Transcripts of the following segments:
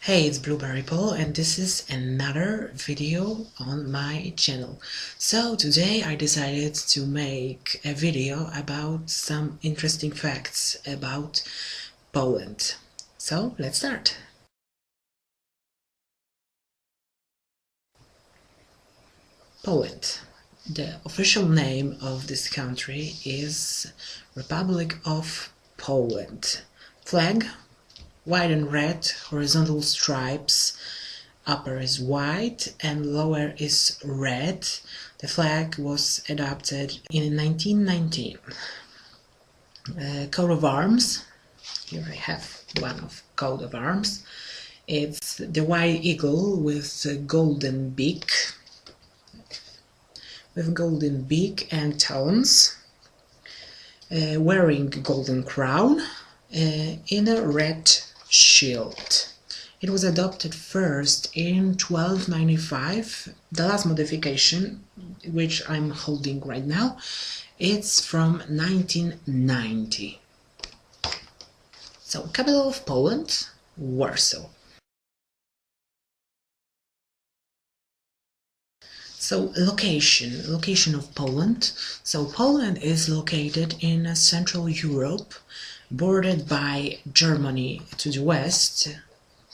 Hey, it's Blueberry Paul and this is another video on my channel. So today I decided to make a video about some interesting facts about Poland. So let's start. Poland. The official name of this country is Republic of Poland. Flag: white and red, horizontal stripes, upper is white and lower is red. The flag was adopted in 1919. Coat of arms. Here I have one of coat of arms. It's the white eagle with a golden beak, and talons, wearing a golden crown, in a red shield. It was adopted first in 1295. The last modification, which I'm holding right now, it's from 1990. So, capital of Poland, Warsaw. So, location of Poland. So, Poland is located in Central Europe, bordered by Germany to the west,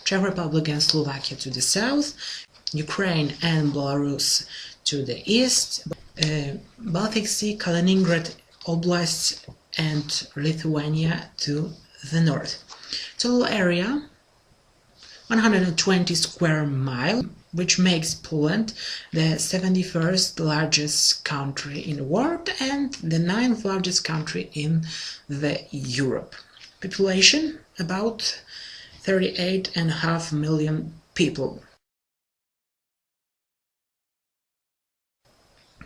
Czech Republic and Slovakia to the south, Ukraine and Belarus to the east, Baltic Sea, Kaliningrad Oblast and Lithuania to the north. Total area 120 square miles, which makes Poland the 71st largest country in the world and the 9th largest country in the Europe. Population about 38.5 million people.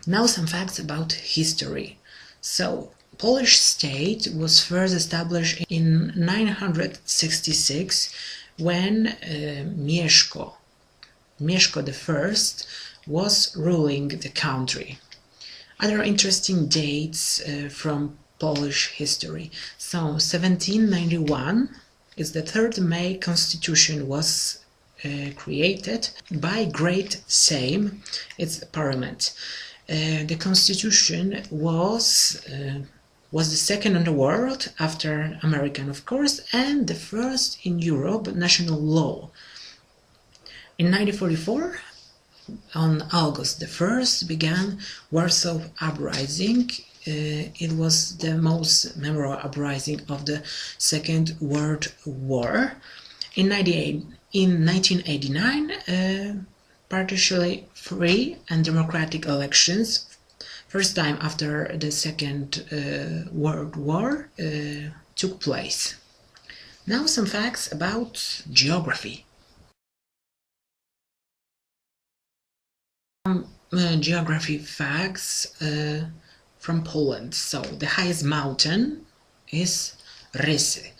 Now some facts about history. So, Polish state was first established in 966 when Mieszko I was ruling the country. Other interesting dates from Polish history. So 1791 is the 3rd May Constitution was created by Great Sejm, its parliament. The Constitution was the second in the world, after American of course, and the first in Europe national law. In 1944, on August the 1st, began Warsaw Uprising. It was the most memorable uprising of the Second World War. In 1989, partially free and democratic elections, first time after the Second World War, took place. Now some facts about geography. Geography facts from Poland. So the highest mountain is Rysy.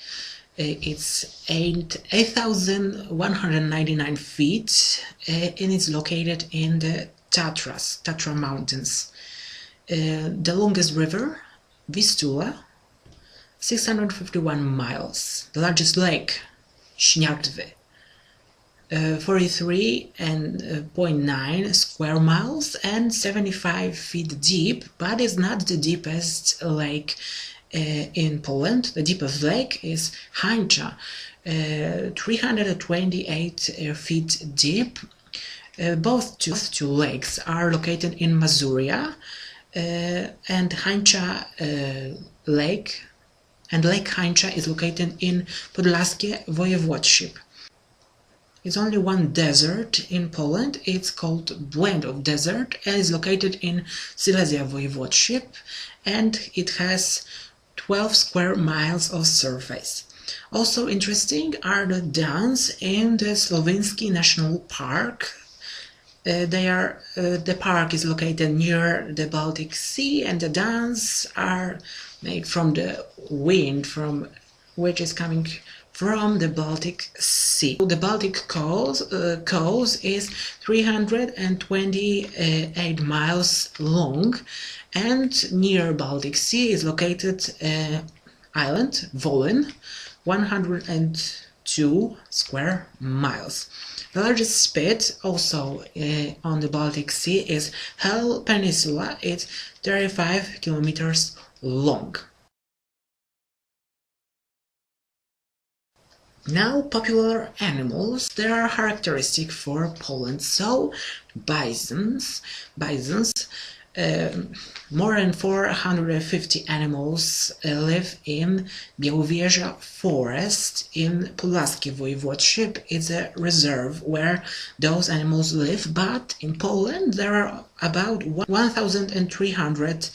It's 8,199 feet and it's located in the Tatra Mountains. The longest river, Vistula, 651 miles. The largest lake, Śniardwy, 43.9 square miles and 75 feet deep, but it's not the deepest lake in Poland. The deepest lake is Hańcza, 328 feet deep. Both two lakes are located in Mazuria, and Hańcza Lake and Lake Hańcza is located in Podlaskie Województwo. It's only one desert in Poland. It's called Błędów Desert and is located in Silesia Województwo, and it has 12 square miles of surface. Also interesting are the dunes in the Slovinsky National Park. The park is located near the Baltic Sea, and the dunes are made from the wind which is coming from the Baltic Sea. The Baltic coast is 328 miles long, and near Baltic Sea is located island Volyn, 102 2 square miles. The largest spit, also on the Baltic Sea, is Hel Peninsula. It's 35 kilometers long. Now, popular animals, they are characteristic for Poland. So, bisons, more than 450 animals live in Białowieża Forest in Podlaskie Voivodeship. It's a reserve where those animals live, but in Poland there are about 1,300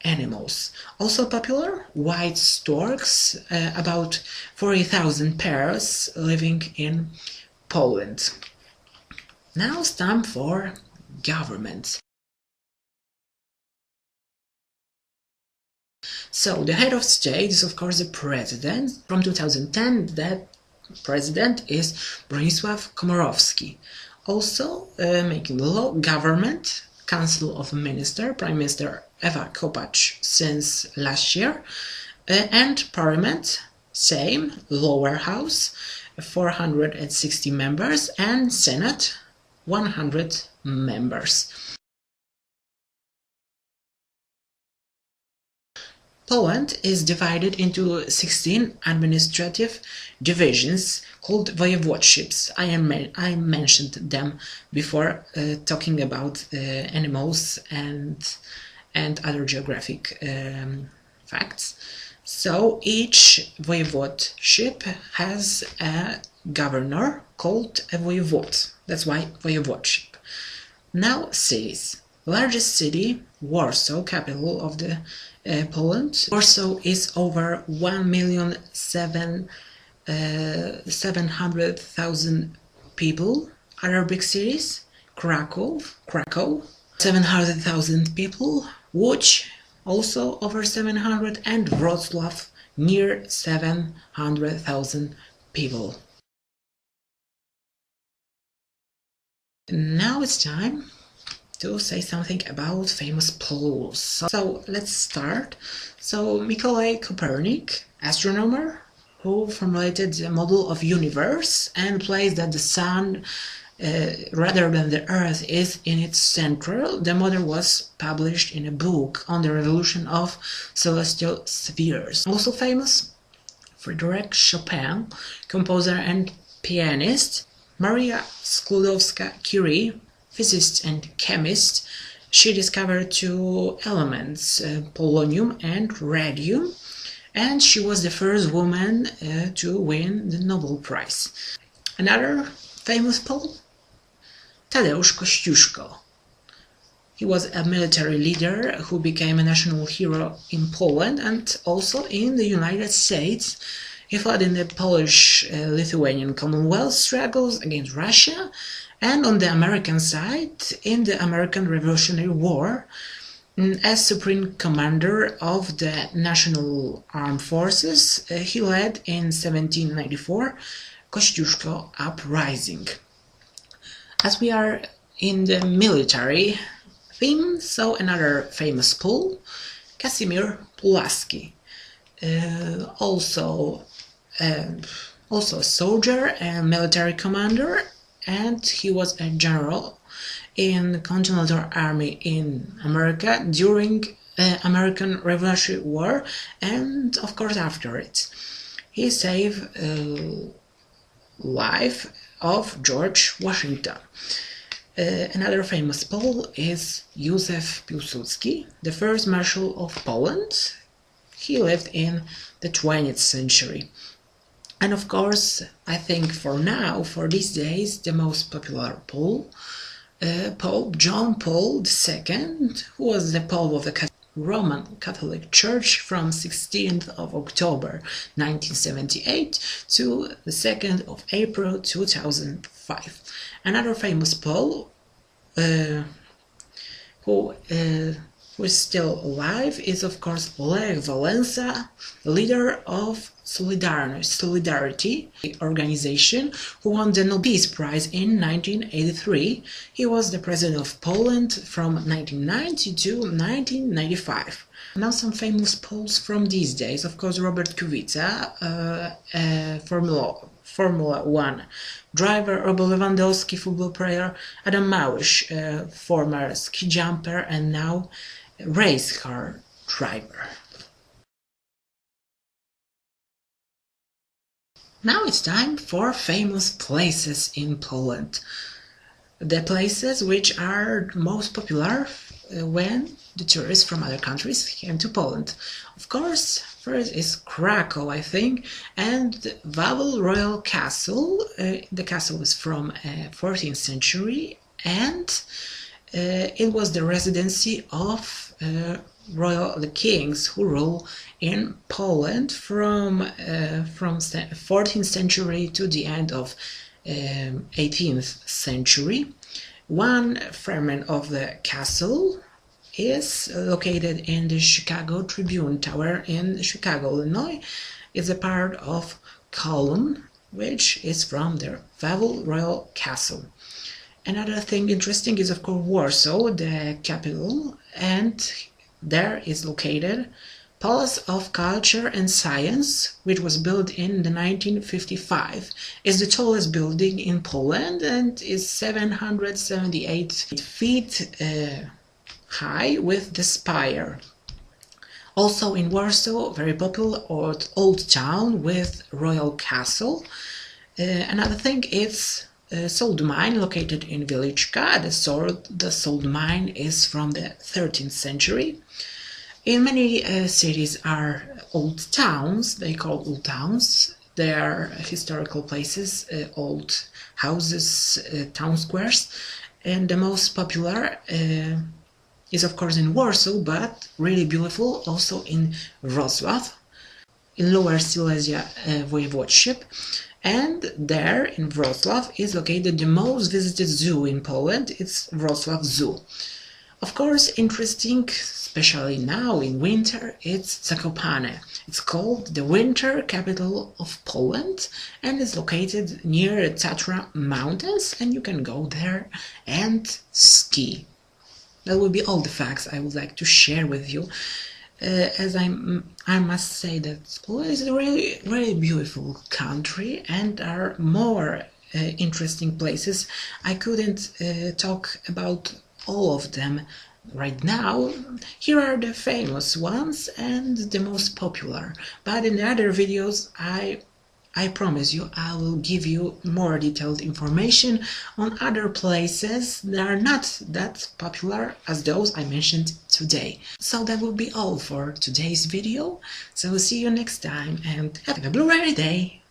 animals. Also popular, white storks, about 40,000 pairs living in Poland. Now it's time for government. So, the head of state is of course the president. From 2010, that president is Bronisław Komorowski. Also, making the law, government, Council of Ministers, Prime Minister Ewa Kopacz since last year, and Parliament, same, lower house, 460 members, and Senate, 100 members. Poland is divided into 16 administrative divisions called voivodeships. I mentioned them before talking about animals and other geographic facts. So each voivodeship has a governor called a voivod. That's why voivodeship. Now cities. Largest city, Warsaw, capital of the Poland. Warsaw is over 1,700,000 people. Other big cities, Krakow, 700,000 people. Łódź, also over 700, and Wrocław, near 700,000 people. Now it's time to say something about famous poles. So let's start. So Mikołaj Copernic, astronomer, who formulated the model of universe and placed that the sun rather than the earth is in its center. The model was published in a book on the revolution of celestial spheres. Also famous, Frédéric Chopin, composer and pianist. Maria Skłodowska-Curie, physicist and chemist. She discovered two elements, polonium and radium, and she was the first woman to win the Nobel Prize. Another famous Pole, Tadeusz Kościuszko. He was a military leader who became a national hero in Poland and also in the United States. He fought in the Polish-Lithuanian Commonwealth struggles against Russia, and on the American side, in the American Revolutionary War, as Supreme Commander of the National Armed Forces, he led in 1794 Kościuszko Uprising. As we are in the military theme, so another famous Pole, Kazimierz Pulaski, also a soldier and military commander, and he was a general in the Continental Army in America during American Revolutionary War and of course after it. He saved the life of George Washington. Another famous Pole is Józef Piłsudski, the first Marshal of Poland. He lived in the 20th century. And of course, I think for now, for these days, the most popular Pope, Pope John Paul II, who was the Pope of the Roman Catholic Church from 16th of October 1978 to the 2nd of April 2005. Another famous Pope who is still alive is of course Lech Walesa, leader of Solidarity organization, who won the Nobel Peace Prize in 1983. He was the president of Poland from 1990 to 1995. Now some famous Poles from these days. Of course, Robert Kubica, Formula 1 driver, Robert Lewandowski, football player, Adam Małysz, former ski jumper and now race car driver. Now it's time for famous places in Poland. The places which are most popular when the tourists from other countries came to Poland. Of course, first is Krakow, I think, and Wawel Royal Castle. The castle is from 14th century, and it was the residency of the kings who rule in Poland from 14th century to the end of 18th century. One fragment of the castle is located in the Chicago Tribune Tower in Chicago, Illinois. It's a part of Cologne, which is from the Wawel Royal Castle. Another thing interesting is, of course, Warsaw, the capital, and there is located Palace of Culture and Science, which was built in 1955. It's the tallest building in Poland and is 778 feet high with the spire. Also in Warsaw, very popular old town with Royal Castle. Another thing is salt mine located in Wieliczka. The salt mine is from the 13th century. In many cities are old towns, they call old towns. They are historical places, old houses, town squares, and the most popular is of course in Warsaw, but really beautiful also in Wrocław, in Lower Silesia Voivodeship. And there in Wrocław is located the most visited zoo in Poland. It's Wrocław Zoo. Of course, interesting, especially now in winter, it's Zakopane. It's called the winter capital of Poland and is located near Tatra Mountains, and you can go there and ski. That will be all the facts I would like to share with you. As I must say that Poland is a really, really beautiful country and are more interesting places. I couldn't talk about all of them right now. Here are the famous ones and the most popular, but in the other videos I promise you I will give you more detailed information on other places that are not that popular as those I mentioned today. So that will be all for today's video. So see you next time and have a Blu-ray day!